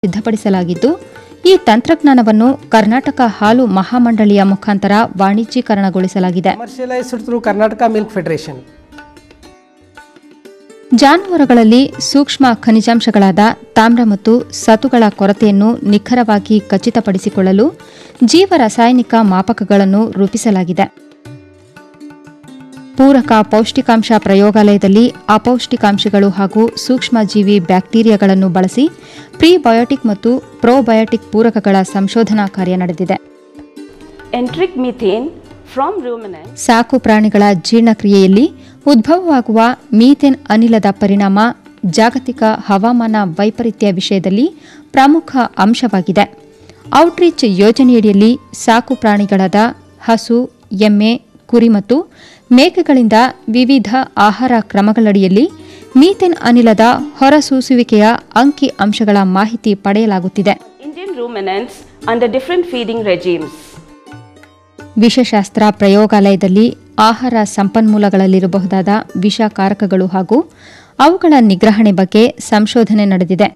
ಸಿದ್ಧಪಡಿಸಲಾಗಿದ್ದು, ಈ ತಂತ್ರಜ್ಞಾನವನ್ನು ಕರ್ನಾಟಕ ಹಾಲು ಮಹಾಮಂಡಳಿಯ ಮುಖಾಂತರ ವಾಣಿಜ್ಯೀಕರಣಗೊಳಿಸಲಾಗಿದೆ. ಜಾನುವಾರುಗಳಲ್ಲಿ ಸೂಕ್ಷ್ಮ ಖನಿಜಾಂಶಗಳಾದ ತಾಮ್ರ ಮತ್ತು ಸತುಗಳ ಕೊರತೆಯನ್ನು ನಿಖರವಾಗಿ ಖಚಿತಪಡಿಸಿಕೊಳ್ಳಲು ಜೀವರಾಸಾಯನಿಕ ಮಾಪಕಗಳನ್ನು ರೂಪಿಸಲಾಗಿದೆ. ಪೂರಕ ಪೌಷ್ಟಿಕಾಂಶ ಪ್ರಯೋಗಾಲಯದಲ್ಲಿ ಅಪೌಷ್ಟಿಕಾಂಶಗಳು ಹಾಗೂ ಸೂಕ್ಷ್ಮಜೀವಿ ಬ್ಯಾಕ್ಟೀರಿಯಾಗಳನ್ನು ಬಳಸಿ ಪ್ರಿಬಯೋಟಿಕ್ ಮತ್ತು ಪ್ರೋಬಯೋಟಿಕ್ ಪೂರಕಗಳ ಸಂಶೋಧನಾ ಕಾರ್ಯ ನಡೆದಿದೆ. ಸಾಕು ಪ್ರಾಣಿಗಳ ಜೀರ್ಣಕ್ರಿಯೆಯಲ್ಲಿ ಉದ್ಭವವಾಗುವ ಮೀಥೇನ್ ಅನಿಲದ ಪರಿಣಾಮ ಜಾಗತಿಕ ಹವಾಮಾನ ವೈಪರೀತ್ಯ ವಿಷಯದಲ್ಲಿ ಪ್ರಮುಖ ಅಂಶವಾಗಿದೆ. ಔಟ್ರೀಚ್ ಯೋಜನೆಯಡಿಯಲ್ಲಿ ಸಾಕು ಪ್ರಾಣಿಗಳಾದ ಹಸು, ಎಮ್ಮೆ, ಕುರಿ ಮತ್ತು ಮೇಕೆಗಳಿಂದ ವಿವಿಧ ಆಹಾರ ಕ್ರಮಗಳಡಿಯಲ್ಲಿ ಮೀಥೇನ್ ಅನಿಲದ ಹೊರಸೂಸುವಿಕೆಯ ಅಂಕಿ ಅಂಶಗಳ ಮಾಹಿತಿ ಪಡೆಯಲಾಗುತ್ತಿದೆ. ವಿಷಶಾಸ್ತ್ರ ಪ್ರಯೋಗಾಲಯದಲ್ಲಿ ಆಹಾರ ಸಂಪನ್ಮೂಲಗಳಲ್ಲಿರಬಹುದಾದ ವಿಷಕಾರಕಗಳು ಹಾಗೂ ಅವುಗಳ ನಿಗ್ರಹಣೆ ಬಗ್ಗೆ ಸಂಶೋಧನೆ ನಡೆದಿದೆ.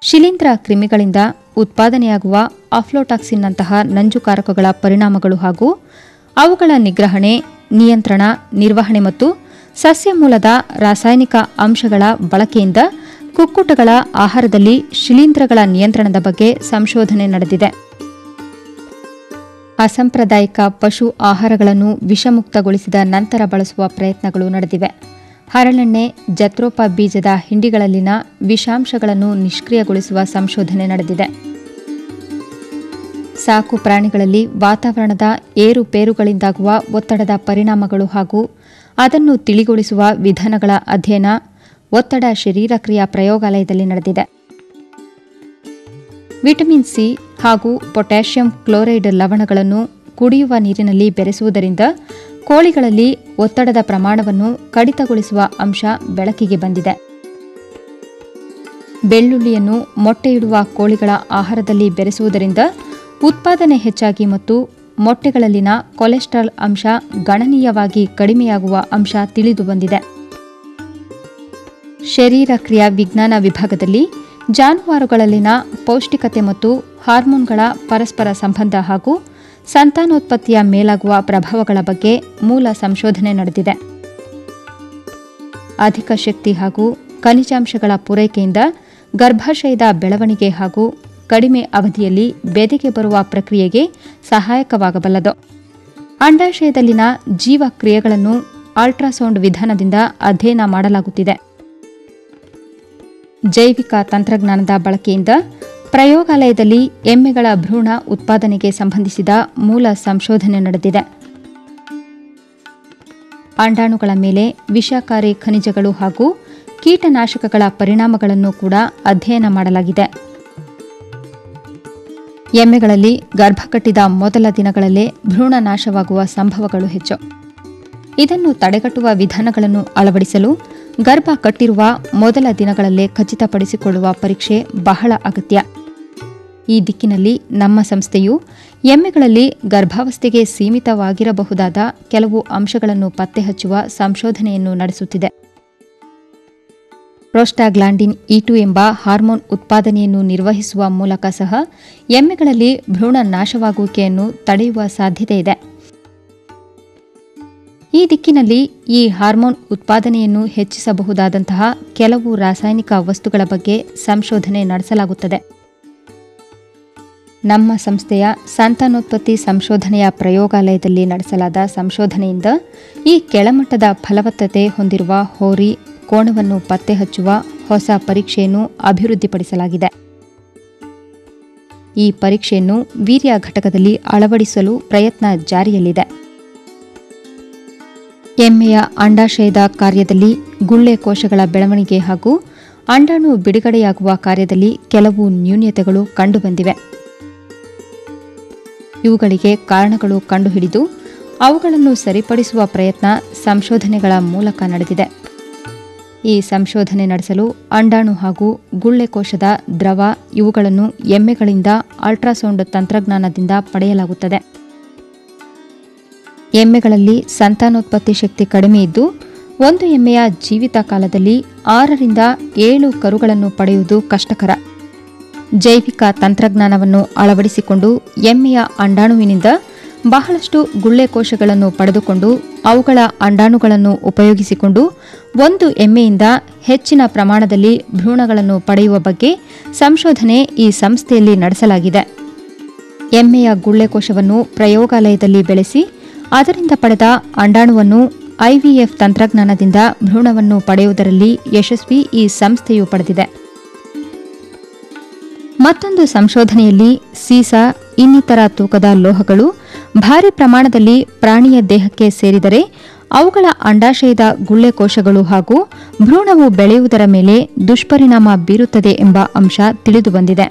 ಶಿಲೀಂಧ್ರ ಕ್ರಿಮಿಗಳಿಂದ ಉತ್ಪಾದನೆಯಾಗುವ ಅಫ್ಲೋಟಾಕ್ಸಿನ್ನಂತಹ ನಂಜುಕಾರಕಗಳ ಪರಿಣಾಮಗಳು ಹಾಗೂ ಅವುಗಳ ನಿಗ್ರಹಣೆ, ನಿಯಂತ್ರಣ, ನಿರ್ವಹಣೆ ಮತ್ತು ಸಸ್ಯ ಮೂಲದ ರಾಸಾಯನಿಕ ಅಂಶಗಳ ಬಳಕೆಯಿಂದ ಕುಕ್ಕುಟಗಳ ಆಹಾರದಲ್ಲಿ ಶಿಲೀಂಧ್ರಗಳ ನಿಯಂತ್ರಣದ ಬಗ್ಗೆ ಸಂಶೋಧನೆ ನಡೆದಿದೆ. ಅಸಾಂಪ್ರದಾಯಿಕ ಪಶು ಆಹಾರಗಳನ್ನು ವಿಷಮುಕ್ತಗೊಳಿಸಿದ ನಂತರ ಬಳಸುವ ಪ್ರಯತ್ನಗಳು ನಡೆದಿವೆ. ಹರಳೆಣ್ಣೆ, ಜತ್ರೋಪ ಬೀಜದ ಹಿಂಡಿಗಳಲ್ಲಿನ ವಿಷಾಂಶಗಳನ್ನು ನಿಷ್ಕ್ರಿಯಗೊಳಿಸುವ ಸಂಶೋಧನೆ ನಡೆದಿದೆ. ಸಾಕು ಪ್ರಾಣಿಗಳಲ್ಲಿ ವಾತಾವರಣದ ಏರುಪೇರುಗಳಿಂದಾಗುವ ಒತ್ತಡದ ಪರಿಣಾಮಗಳು ಹಾಗೂ ಅದನ್ನು ತಿಳಿಗೊಳಿಸುವ ವಿಧಾನಗಳ ಅಧ್ಯಯನ ಒತ್ತಡ ಶರೀರಕ್ರಿಯಾ ಪ್ರಯೋಗಾಲಯದಲ್ಲಿ ನಡೆದಿದೆ. ವಿಟಮಿನ್ ಸಿ ಹಾಗೂ ಪೊಟ್ಯಾಷಿಯಂ ಕ್ಲೋರೈಡ್ ಲವಣಗಳನ್ನು ಕುಡಿಯುವ ನೀರಿನಲ್ಲಿ ಬೆರೆಸುವುದರಿಂದ ಕೋಳಿಗಳಲ್ಲಿ ಒತ್ತಡದ ಪ್ರಮಾಣವನ್ನು ಕಡಿತಗೊಳಿಸುವ ಅಂಶ ಬೆಳಕಿಗೆ ಬಂದಿದೆ. ಬೆಳ್ಳುಳ್ಳಿಯನ್ನು ಮೊಟ್ಟೆಯಿಡುವ ಕೋಳಿಗಳ ಆಹಾರದಲ್ಲಿ ಬೆರೆಸುವುದರಿಂದ ಉತ್ಪಾದನೆ ಹೆಚ್ಚಾಗಿ ಮತ್ತು ಮೊಟ್ಟೆಗಳಲ್ಲಿನ ಕೊಲೆಸ್ಟ್ರಾಲ್ ಅಂಶ ಗಣನೀಯವಾಗಿ ಕಡಿಮೆಯಾಗುವ ಅಂಶ ತಿಳಿದುಬಂದಿದೆ. ಶರೀರ ಕ್ರಿಯಾ ವಿಜ್ಞಾನ ವಿಭಾಗದಲ್ಲಿ ಜಾನುವಾರುಗಳಲ್ಲಿನ ಪೌಷ್ಟಿಕತೆ ಮತ್ತು ಹಾರ್ಮೋನ್ಗಳ ಪರಸ್ಪರ ಸಂಬಂಧ ಹಾಗೂ ಸಂತಾನೋತ್ಪತ್ತಿಯ ಮೇಲಾಗುವ ಪ್ರಭಾವಗಳ ಬಗ್ಗೆ ಮೂಲ ಸಂಶೋಧನೆ ನಡೆದಿದೆ. ಅಧಿಕ ಶಕ್ತಿ ಹಾಗೂ ಖನಿಜಾಂಶಗಳ ಪೂರೈಕೆಯಿಂದ ಗರ್ಭಾಶಯದ ಬೆಳವಣಿಗೆ ಹಾಗೂ ಕಡಿಮೆ ಅವಧಿಯಲ್ಲಿ ಬೆದೆಗೆ ಬರುವ ಪ್ರಕ್ರಿಯೆಗೆ ಸಹಾಯಕವಾಗಬಲ್ಲದು. ಅಂಡಾಶಯದಲ್ಲಿನ ಜೀವಕ್ರಿಯೆಗಳನ್ನು ಅಲ್ಟ್ರಾಸೌಂಡ್ ವಿಧಾನದಿಂದ ಅಧ್ಯಯನ ಮಾಡಲಾಗುತ್ತಿದೆ. ಜೈವಿಕ ತಂತ್ರಜ್ಞಾನದ ಬಳಕೆಯಿಂದ ಪ್ರಯೋಗಾಲಯದಲ್ಲಿ ಎಮ್ಮೆಗಳ ಭ್ರೂಣ ಉತ್ಪಾದನೆಗೆ ಸಂಬಂಧಿಸಿದ ಮೂಲ ಸಂಶೋಧನೆ ನಡೆದಿದೆ. ಅಂಡಾಣುಗಳ ಮೇಲೆ ವಿಷಕಾರಿ ಖನಿಜಗಳು ಹಾಗೂ ಕೀಟನಾಶಕಗಳ ಪರಿಣಾಮಗಳನ್ನು ಕೂಡ ಅಧ್ಯಯನ ಮಾಡಲಾಗಿದೆ. ಎಮ್ಮೆಗಳಲ್ಲಿ ಗರ್ಭ ಕಟ್ಟಿದ ಮೊದಲ ದಿನಗಳಲ್ಲೇ ಭ್ರೂಣ ನಾಶವಾಗುವ ಸಂಭವಗಳು ಹೆಚ್ಚು. ಇದನ್ನು ತಡೆಗಟ್ಟುವ ವಿಧಾನಗಳನ್ನು ಅಳವಡಿಸಲು ಗರ್ಭ ಕಟ್ಟಿರುವ ಮೊದಲ ದಿನಗಳಲ್ಲೇ ಖಚಿತಪಡಿಸಿಕೊಳ್ಳುವ ಪರೀಕ್ಷೆ ಬಹಳ ಅಗತ್ಯ. ಈ ದಿಕ್ಕಿನಲ್ಲಿ ನಮ್ಮ ಸಂಸ್ಥೆಯು ಎಮ್ಮೆಗಳಲ್ಲಿ ಗರ್ಭಾವಸ್ಥೆಗೆ ಸೀಮಿತವಾಗಿರಬಹುದಾದ ಕೆಲವು ಅಂಶಗಳನ್ನು ಪತ್ತೆಹಚ್ಚುವ ಸಂಶೋಧನೆಯನ್ನು ನಡೆಸುತ್ತಿದೆ. ಪ್ರೋಸ್ಟಾಗ್ಲಾಂಡಿನ್ E2 ಎಂಬ ಹಾರ್ಮೋನ್ ಉತ್ಪಾದನೆಯನ್ನು ನಿರ್ವಹಿಸುವ ಮೂಲಕ ಸಹ ಎಮ್ಮೆಗಳಲ್ಲಿ ಭ್ರೂಣ ನಾಶವಾಗುವಿಕೆಯನ್ನು ತಡೆಯುವ ಸಾಧ್ಯತೆಯಿದೆ. ಈ ದಿಕ್ಕಿನಲ್ಲಿ ಈ ಹಾರ್ಮೋನ್ ಉತ್ಪಾದನೆಯನ್ನು ಹೆಚ್ಚಿಸಬಹುದಾದಂತಹ ಕೆಲವು ರಾಸಾಯನಿಕ ವಸ್ತುಗಳ ಬಗ್ಗೆ ಸಂಶೋಧನೆ ನಡೆಸಲಾಗುತ್ತದೆ. ನಮ್ಮ ಸಂಸ್ಥೆಯ ಸಂತಾನೋತ್ಪತ್ತಿ ಸಂಶೋಧನೆಯ ಪ್ರಯೋಗಾಲಯದಲ್ಲಿ ನಡೆಸಲಾದ ಸಂಶೋಧನೆಯಿಂದ ಈ ಕೆಳಮಟ್ಟದ ಫಲವತ್ತತೆ ಹೊಂದಿರುವ ಹೋರಿ ಕೋಣವನ್ನು ಪತ್ತೆ ಹಚ್ಚುವ ಹೊಸ ಪರೀಕ್ಷೆಯನ್ನು ಅಭಿವೃದ್ಧಿಪಡಿಸಲಾಗಿದೆ. ಈ ಪರೀಕ್ಷೆಯನ್ನು ವೀರ್ಯ ಘಟಕದಲ್ಲಿ ಅಳವಡಿಸಲು ಪ್ರಯತ್ನ ಜಾರಿಯಲ್ಲಿದೆ. ಎಮ್ಮೆಯ ಅಂಡಾಶಯದ ಕಾರ್ಯದಲ್ಲಿ ಗುಳ್ಳೆ ಕೋಶಗಳ ಬೆಳವಣಿಗೆ ಹಾಗೂ ಅಂಡಾಣು ಬಿಡುಗಡೆಯಾಗುವ ಕಾರ್ಯದಲ್ಲಿ ಕೆಲವು ನ್ಯೂನತೆಗಳು ಕಂಡುಬಂದಿವೆ. ಇವುಗಳಿಗೆ ಕಾರಣಗಳು ಕಂಡುಹಿಡಿದು ಅವುಗಳನ್ನು ಸರಿಪಡಿಸುವ ಪ್ರಯತ್ನ ಸಂಶೋಧನೆಗಳ ಮೂಲಕ ನಡೆದಿದೆ. ಈ ಸಂಶೋಧನೆ ನಡೆಸಲು ಅಂಡಾಣು ಹಾಗೂ ಗುಳ್ಳೆ ಕೋಶದ ದ್ರವ ಇವುಗಳನ್ನು ಎಮ್ಮೆಗಳಿಂದ ಅಲ್ಟ್ರಾಸೌಂಡ್ ತಂತ್ರಜ್ಞಾನದಿಂದ ಪಡೆಯಲಾಗುತ್ತದೆ. ಎಮ್ಮೆಗಳಲ್ಲಿ ಸಂತಾನೋತ್ಪತ್ತಿ ಶಕ್ತಿ ಕಡಿಮೆ ಇದ್ದು ಒಂದು ಎಮ್ಮೆಯ ಜೀವಿತ ಕಾಲದಲ್ಲಿ 6ರಿಂದ 7 ಕರುಗಳನ್ನು ಪಡೆಯುವುದು ಕಷ್ಟಕರ. ಜೈವಿಕ ತಂತ್ರಜ್ಞಾನವನ್ನು ಅಳವಡಿಸಿಕೊಂಡು ಎಮ್ಮೆಯ ಅಂಡಾಣುವಿನಿಂದ ಬಹಳಷ್ಟು ಗುಳ್ಳೆ ಕೋಶಗಳನ್ನು ಪಡೆದುಕೊಂಡು ಅವುಗಳ ಅಂಡಾಣುಗಳನ್ನು ಉಪಯೋಗಿಸಿಕೊಂಡು ಒಂದು ಎಮ್ಮೆಯಿಂದ ಹೆಚ್ಚಿನ ಪ್ರಮಾಣದಲ್ಲಿ ಭ್ರೂಣಗಳನ್ನು ಪಡೆಯುವ ಬಗ್ಗೆ ಸಂಶೋಧನೆ ಈ ಸಂಸ್ಥೆಯಲ್ಲಿ ನಡೆಸಲಾಗಿದೆ. ಎಮ್ಮೆಯ ಗುಳ್ಳೆ ಕೋಶವನ್ನು ಪ್ರಯೋಗಾಲಯದಲ್ಲಿ ಬೆಳೆಸಿ ಅದರಿಂದ ಪಡೆದ ಅಂಡಾಣುವನ್ನು ಐವಿಎಫ್ ತಂತ್ರಜ್ಞಾನದಿಂದ ಭ್ರೂಣವನ್ನು ಪಡೆಯುವುದರಲ್ಲಿ ಯಶಸ್ವಿ ಈ ಸಂಸ್ಥೆಯು ಪಡೆದಿದೆ. ಮತ್ತೊಂದು ಸಂಶೋಧನೆಯಲ್ಲಿ ಸೀಸ ಇನ್ನಿತರ ತೂಕದ ಲೋಹಗಳು ಭಾರಿ ಪ್ರಮಾಣದಲ್ಲಿ ಪ್ರಾಣಿಯ ದೇಹಕ್ಕೆ ಸೇರಿದರೆ ಅವುಗಳ ಅಂಡಾಶಯದ ಗುಳ್ಳೆ ಕೋಶಗಳು ಹಾಗೂ ಭ್ರೂಣವು ಬೆಳೆಯುವುದರ ಮೇಲೆ ದುಷ್ಪರಿಣಾಮ ಬೀರುತ್ತದೆ ಎಂಬ ಅಂಶ ತಿಳಿದುಬಂದಿದೆ.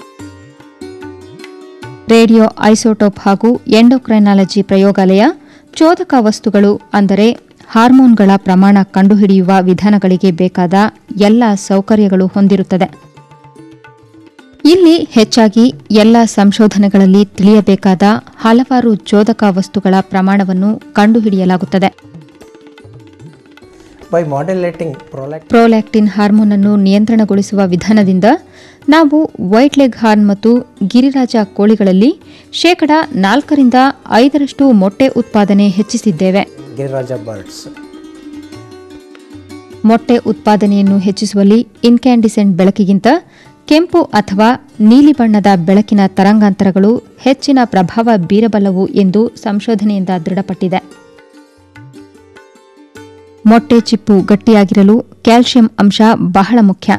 ರೇಡಿಯೋ ಐಸೋಟೋಪ್ ಹಾಗೂ ಎಂಡೋಕ್ರೈನಾಲಜಿ ಪ್ರಯೋಗಾಲಯ ಚೋದಕ ವಸ್ತುಗಳು ಅಂದರೆ ಹಾರ್ಮೋನ್ಗಳ ಪ್ರಮಾಣ ಕಂಡುಹಿಡಿಯುವ ವಿಧಾನಗಳಿಗೆ ಬೇಕಾದ ಎಲ್ಲ ಸೌಕರ್ಯಗಳು ಹೊಂದಿರುತ್ತದೆ. ಇಲ್ಲಿ ಹೆಚ್ಚಾಗಿ ಎಲ್ಲ ಸಂಶೋಧನೆಗಳಲ್ಲಿ ತಿಳಿಯಬೇಕಾದ ಹಲವಾರು ಚೋದಕ ವಸ್ತುಗಳ ಪ್ರಮಾಣವನ್ನು ಕಂಡುಹಿಡಿಯಲಾಗುತ್ತದೆ. ಪ್ರೊಲ್ಯಾಕ್ಟಿನ್ ಹಾರ್ಮೋನ್ ಅನ್ನು ನಿಯಂತ್ರಣಗೊಳಿಸುವ ವಿಧಾನದಿಂದ ನಾವು ವೈಟ್ ಲೆಗ್ ಹಾರ್ನ್ ಮತ್ತು ಗಿರಿರಾಜ ಕೋಳಿಗಳಲ್ಲಿ 4ರಿಂದ 5% ಮೊಟ್ಟೆ ಉತ್ಪಾದನೆ ಹೆಚ್ಚಿಸಿದ್ದೇವೆ. ಮೊಟ್ಟೆ ಉತ್ಪಾದನೆಯನ್ನು ಹೆಚ್ಚಿಸುವಲ್ಲಿ ಇನ್ಕ್ಯಾಂಡಿಸೆಂಟ್ ಬೆಳಕಿಗಿಂತ ಕೆಂಪು ಅಥವಾ ನೀಲಿ ಬಣ್ಣದ ಬೆಳಕಿನ ತರಂಗಾಂತರಗಳು ಹೆಚ್ಚಿನ ಪ್ರಭಾವ ಬೀರಬಲ್ಲವು ಎಂದು ಸಂಶೋಧನೆಯಿಂದ ದೃಢಪಟ್ಟಿದೆ. ಮೊಟ್ಟೆ ಚಿಪ್ಪು ಗಟ್ಟಿಯಾಗಿರಲು ಕ್ಯಾಲ್ಸಿಯಂ ಅಂಶ ಬಹಳ ಮುಖ್ಯ.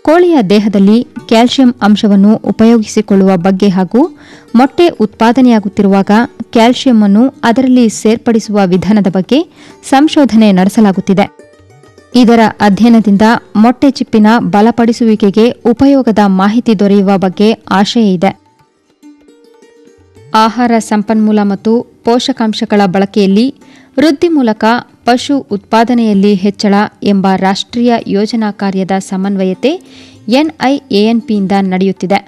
ಕೋಳಿಯ ದೇಹದಲ್ಲಿ ಕ್ಯಾಲ್ಸಿಯಂ ಅಂಶವನ್ನು ಉಪಯೋಗಿಸಿಕೊಳ್ಳುವ ಬಗ್ಗೆ ಹಾಗೂ ಮೊಟ್ಟೆ ಉತ್ಪಾದನೆಯಾಗುತ್ತಿರುವಾಗ ಕ್ಯಾಲ್ಸಿಯಂ ಅನ್ನು ಅದರಲ್ಲಿ ಸೇರ್ಪಡಿಸುವ ವಿಧಾನದ ಬಗ್ಗೆ ಸಂಶೋಧನೆ ನಡೆಸಲಾಗುತ್ತಿದೆ. ಇದರ ಅಧ್ಯಯನದಿಂದ ಮೊಟ್ಟೆ ಚಿಪ್ಪಿನ ಬಲಪಡಿಸುವಿಕೆಗೆ ಉಪಯೋಗದ ಮಾಹಿತಿ ದೊರೆಯುವ ಬಗ್ಗೆ ಆಶಯ ಇದೆ. ಆಹಾರ ಸಂಪನ್ಮೂಲ ಮತ್ತು ಪೋಷಕಾಂಶಗಳ ಬಳಕೆಯಲ್ಲಿ ವೃದ್ಧಿ ಮೂಲಕ ಪಶು ಉತ್ಪಾದನೆಯಲ್ಲಿ ಹೆಚ್ಚಳ ಎಂಬ ರಾಷ್ಟ್ರೀಯ ಯೋಜನಾ ಕಾರ್ಯದ ಸಮನ್ವಯತೆ ಎನ್ಐಎಎನ್ಪಿಯಿಂದ ನಡೆಯುತ್ತಿದೆ.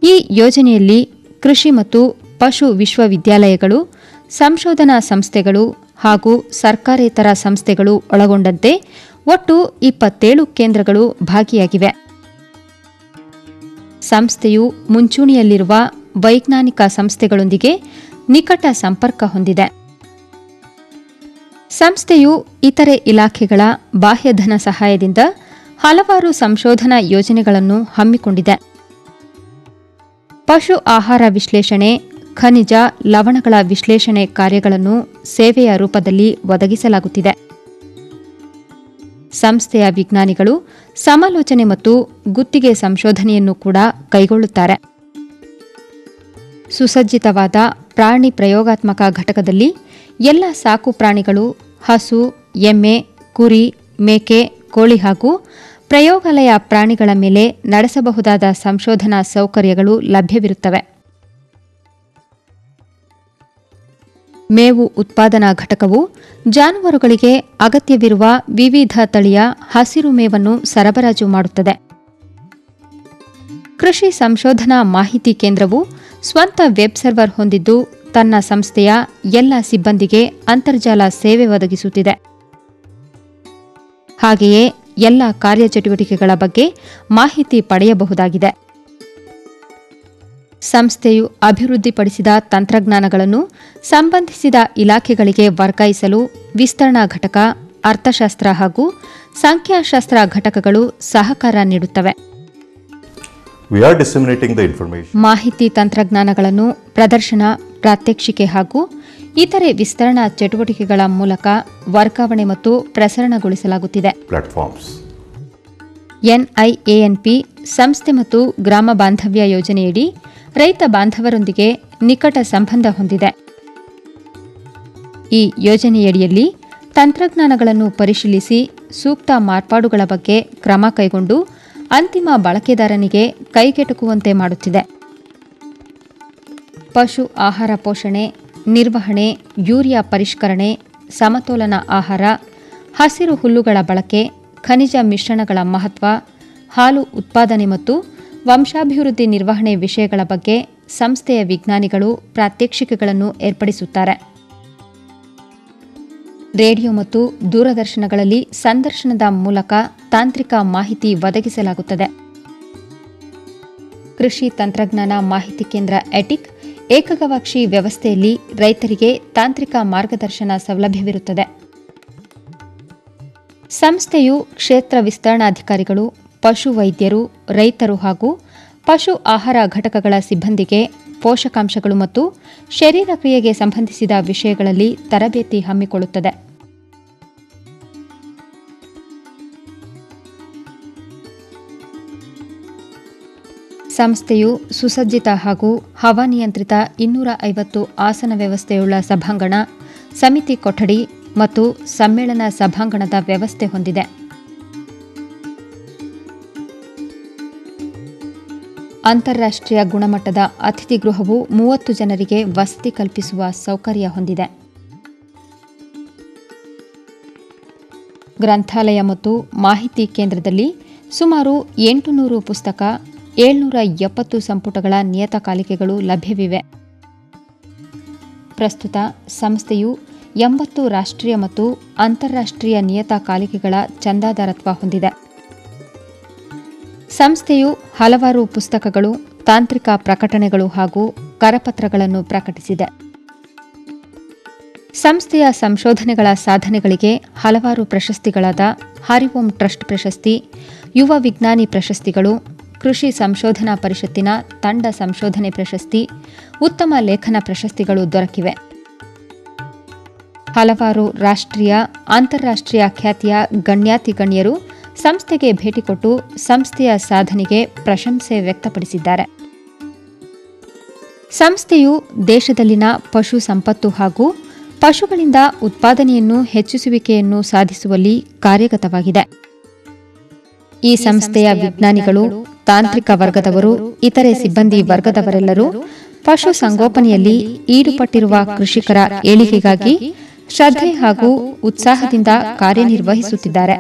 ಈ ಯೋಜನೆಯಲ್ಲಿ ಕೃಷಿ ಮತ್ತು ಪಶು ವಿಶ್ವವಿದ್ಯಾಲಯಗಳು, ಸಂಶೋಧನಾ ಸಂಸ್ಥೆಗಳು ಹಾಗೂ ಸರ್ಕಾರೇತರ ಸಂಸ್ಥೆಗಳು ಒಳಗೊಂಡಂತೆ ಒಟ್ಟು 27 ಕೇಂದ್ರಗಳು ಭಾಗಿಯಾಗಿವೆ. ಸಂಸ್ಥೆಯು ಮುಂಚೂಣಿಯಲ್ಲಿರುವ ವೈಜ್ಞಾನಿಕ ಸಂಸ್ಥೆಗಳೊಂದಿಗೆ ನಿಕಟ ಸಂಪರ್ಕ ಹೊಂದಿದೆ. ಸಂಸ್ಥೆಯು ಇತರೆ ಇಲಾಖೆಗಳ ಬಾಹ್ಯಧನ ಸಹಾಯದಿಂದ ಹಲವಾರು ಸಂಶೋಧನಾ ಯೋಜನೆಗಳನ್ನು ಹಮ್ಮಿಕೊಂಡಿದೆ. ಪಶು ಆಹಾರ ವಿಶ್ಲೇಷಣೆ, ಖನಿಜ, ಲವಣಗಳ ವಿಶ್ಲೇಷಣೆ ಕಾರ್ಯಗಳನ್ನು ಸೇವೆಯ ರೂಪದಲ್ಲಿ ಒದಗಿಸಲಾಗುತ್ತಿದೆ. ಸಂಸ್ಥೆಯ ವಿಜ್ಞಾನಿಗಳು ಸಮಾಲೋಚನೆ ಮತ್ತು ಗುತ್ತಿಗೆ ಸಂಶೋಧನೆಯನ್ನು ಕೂಡ ಕೈಗೊಳ್ಳುತ್ತಾರೆ. ಸುಸಜ್ಜಿತವಾದ ಪ್ರಾಣಿ ಪ್ರಯೋಗಾತ್ಮಕ ಘಟಕದಲ್ಲಿ ಎಲ್ಲ ಸಾಕು ಪ್ರಾಣಿಗಳು, ಹಸು, ಎಮ್ಮೆ, ಕುರಿ, ಮೇಕೆ, ಕೋಳಿ ಹಾಗೂ ಪ್ರಯೋಗಾಲಯ ಪ್ರಾಣಿಗಳ ಮೇಲೆ ನಡೆಸಬಹುದಾದ ಸಂಶೋಧನಾ ಸೌಕರ್ಯಗಳು ಲಭ್ಯವಿರುತ್ತವೆ. ಮೇವು ಉತ್ಪಾದನಾ ಘಟಕವು ಜಾನುವಾರುಗಳಿಗೆ ಅಗತ್ಯವಿರುವ ವಿವಿಧ ತಳಿಯ ಹಸಿರು ಮೇವನ್ನು ಸರಬರಾಜು ಮಾಡುತ್ತದೆ. ಕೃಷಿ ಸಂಶೋಧನಾ ಮಾಹಿತಿ ಕೇಂದ್ರವು ಸ್ವಂತ ವೆಬ್ ಸರ್ವರ್ ಹೊಂದಿದ್ದು ತನ್ನ ಸಂಸ್ಥೆಯ ಎಲ್ಲ ಸಿಬ್ಬಂದಿಗೆ ಅಂತರ್ಜಾಲ ಸೇವೆ ಒದಗಿಸುತ್ತಿದೆ. ಹಾಗೆಯೇ ಎಲ್ಲ ಕಾರ್ಯಚಟುವಟಿಕೆಗಳ ಬಗ್ಗೆ ಮಾಹಿತಿ ಪಡೆಯಬಹುದಾಗಿದೆ. ಸಂಸ್ಥೆಯು ಅಭಿವೃದ್ಧಿಪಡಿಸಿದ ತಂತ್ರಜ್ಞಾನಗಳನ್ನು ಸಂಬಂಧಿಸಿದ ಇಲಾಖೆಗಳಿಗೆ ವರ್ಗಾಯಿಸಲು ವಿಸ್ತರಣಾ ಘಟಕ, ಅರ್ಥಶಾಸ್ತ್ರ ಹಾಗೂ ಸಂಖ್ಯಾಶಾಸ್ತ್ರ ಘಟಕಗಳು ಸಹಕಾರ ನೀಡುತ್ತವೆ. ಮಾಹಿತಿ ತಂತ್ರಜ್ಞಾನಗಳನ್ನು ಪ್ರದರ್ಶನ, ಪ್ರಾತ್ಯಕ್ಷಿಕೆ ಹಾಗೂ ಇತರೆ ವಿಸ್ತರಣಾ ಚಟುವಟಿಕೆಗಳ ಮೂಲಕ ವರ್ಗಾವಣೆ ಮತ್ತು ಪ್ರಸರಣಗೊಳಿಸಲಾಗುತ್ತಿದೆ. ಎನ್ಐಎಎನ್ಪಿ ಸಂಸ್ಥೆ ಮತ್ತು ಗ್ರಾಮ ಬಾಂಧವ್ಯ ಯೋಜನೆಯಡಿ ರೈತ ಬಾಂಧವರೊಂದಿಗೆ ನಿಕಟ ಸಂಬಂಧ ಹೊಂದಿದೆ. ಈ ಯೋಜನೆಯಡಿಯಲ್ಲಿ ತಂತ್ರಜ್ಞಾನಗಳನ್ನು ಪರಿಶೀಲಿಸಿ ಸೂಕ್ತ ಮಾರ್ಪಾಡುಗಳ ಬಗ್ಗೆ ಕ್ರಮ ಕೈಗೊಂಡು ಅಂತಿಮ ಬಳಕೆದಾರನಿಗೆ ಕೈಗೆಟುಕುವಂತೆ ಮಾಡುತ್ತಿದೆ. ಪಶು ಆಹಾರ ಪೋಷಣೆ, ನಿರ್ವಹಣೆ, ಯೂರಿಯಾ ಪರಿಷ್ಕರಣೆ, ಸಮತೋಲನ ಆಹಾರ, ಹಸಿರು ಹುಲ್ಲುಗಳ ಬಳಕೆ, ಖನಿಜ ಮಿಶ್ರಣಗಳ ಮಹತ್ವ, ಹಾಲು ಉತ್ಪಾದನೆ ಮತ್ತು ವಂಶಾಭಿವೃದ್ಧಿ ನಿರ್ವಹಣೆ ವಿಷಯಗಳ ಬಗ್ಗೆ ಸಂಸ್ಥೆಯ ವಿಜ್ಞಾನಿಗಳು ಪ್ರಾತ್ಯಕ್ಷಿಕೆಗಳನ್ನು ಏರ್ಪಡಿಸುತ್ತಾರೆ. ರೇಡಿಯೋ ಮತ್ತು ದೂರದರ್ಶನಗಳಲ್ಲಿ ಸಂದರ್ಶನದ ಮೂಲಕ ತಾಂತ್ರಿಕ ಮಾಹಿತಿ ಒದಗಿಸಲಾಗುತ್ತದೆ. ಕೃಷಿ ತಂತ್ರಜ್ಞಾನ ಮಾಹಿತಿ ಕೇಂದ್ರ ಎಟಿಕ್ ಏಕಗವಾಕ್ಷಿ ವ್ಯವಸ್ಥೆಯಲ್ಲಿ ರೈತರಿಗೆ ತಾಂತ್ರಿಕ ಮಾರ್ಗದರ್ಶನ ಸೌಲಭ್ಯವಿರುತ್ತದೆ. ಸಂಸ್ಥೆಯು ಕ್ಷೇತ್ರ ವಿಸ್ತರಣಾಧಿಕಾರಿಗಳು, ಪಶು ವೈದ್ಯರು, ರೈತರು ಹಾಗೂ ಪಶು ಆಹಾರ ಘಟಕಗಳ ಸಿಬ್ಬಂದಿಗೆ ಪೋಷಕಾಂಶಗಳು ಮತ್ತು ಶರೀರ ಕ್ರಿಯೆಗೆ ಸಂಬಂಧಿಸಿದ ವಿಷಯಗಳಲ್ಲಿ ತರಬೇತಿ ಹಮ್ಮಿಕೊಳ್ಳುತ್ತದೆ. ಸಂಸ್ಥೆಯು ಸುಸಜ್ಜಿತ ಹಾಗೂ ಹವಾನಿಯಂತ್ರಿತ 250 ಆಸನ ವ್ಯವಸ್ಥೆಯುಳ್ಳ ಸಭಾಂಗಣ, ಸಮಿತಿ ಕೊಠಡಿ ಮತ್ತು ಸಮ್ಮೇಳನ ಸಭಾಂಗಣದ ವ್ಯವಸ್ಥೆ ಹೊಂದಿದೆ. ಅಂತಾರಾಷ್ಟ್ರೀಯ ಗುಣಮಟ್ಟದ ಅತಿಥಿ ಗೃಹವು 30 ಜನರಿಗೆ ವಸತಿ ಕಲ್ಪಿಸುವ ಸೌಕರ್ಯ ಹೊಂದಿದೆ. ಗ್ರಂಥಾಲಯ ಮತ್ತು ಮಾಹಿತಿ ಕೇಂದ್ರದಲ್ಲಿ ಸುಮಾರು 800 ಪುಸ್ತಕ, 770 ಸಂಪುಟಗಳ ನಿಯತಕಾಲಿಕೆಗಳು ಲಭ್ಯವಿವೆ. ಪ್ರಸ್ತುತ ಸಂಸ್ಥೆಯು 80 ರಾಷ್ಟ್ರೀಯ ಮತ್ತು ಅಂತಾರಾಷ್ಟ್ರೀಯ ನಿಯತಕಾಲಿಕೆಗಳ ಚಂದಾದಾರತ್ವ ಹೊಂದಿದೆ. ಸಂಸ್ಥೆಯು ಹಲವಾರು ಪುಸ್ತಕಗಳು, ತಾಂತ್ರಿಕ ಪ್ರಕಟಣೆಗಳು ಹಾಗೂ ಕರಪತ್ರಗಳನ್ನು ಪ್ರಕಟಿಸಿದೆ. ಸಂಸ್ಥೆಯ ಸಂಶೋಧನೆಗಳ ಸಾಧನೆಗಳಿಗೆ ಹಲವಾರು ಪ್ರಶಸ್ತಿಗಳಾದ ಹರಿಓಂ ಟ್ರಸ್ಟ್ ಪ್ರಶಸ್ತಿ, ಯುವ ವಿಜ್ಞಾನಿ ಪ್ರಶಸ್ತಿಗಳು, ಕೃಷಿ ಸಂಶೋಧನಾ ಪರಿಷತ್ತಿನ ತಂಡ ಸಂಶೋಧನೆ ಪ್ರಶಸ್ತಿ, ಉತ್ತಮ ಲೇಖನ ಪ್ರಶಸ್ತಿಗಳು ದೊರಕಿವೆ. ಹಲವಾರು ರಾಷ್ಟ್ರೀಯ, ಅಂತಾರಾಷ್ಟ್ರೀಯ ಖ್ಯಾತಿಯ ಗಣ್ಯಾತಿ ಗಣ್ಯರು ಸಂಸ್ಥೆಗೆ ಭೇಟಿ ಕೊಟ್ಟು ಸಂಸ್ಥೆಯ ಸಾಧನೆಗೆ ಪ್ರಶಂಸೆ ವ್ಯಕ್ತಪಡಿಸಿದ್ದಾರೆ. ಸಂಸ್ಥೆಯು ದೇಶದಲ್ಲಿನ ಪಶು ಸಂಪತ್ತು ಹಾಗೂ ಪಶುಗಳಿಂದ ಉತ್ಪಾದನೆಯನ್ನು ಹೆಚ್ಚಿಸುವಿಕೆಯನ್ನು ಸಾಧಿಸುವಲ್ಲಿ ಕಾರ್ಯಗತವಾಗಿದೆ. ಈ ಸಂಸ್ಥೆಯ ವಿಜ್ಞಾನಿಗಳು, ತಾಂತ್ರಿಕ ವರ್ಗದವರು, ಇತರೆ ಸಿಬ್ಬಂದಿ ವರ್ಗದವರೆಲ್ಲರೂ ಪಶು ಸಂಗೋಪನೆಯಲ್ಲಿ ಈಡುಪಟ್ಟಿರುವ ಕೃಷಿಕರ ಏಳಿಗೆಗಾಗಿ ಶ್ರದ್ಧೆ ಹಾಗೂ ಉತ್ಸಾಹದಿಂದ ಕಾರ್ಯನಿರ್ವಹಿಸುತ್ತಿದ್ದಾರೆ.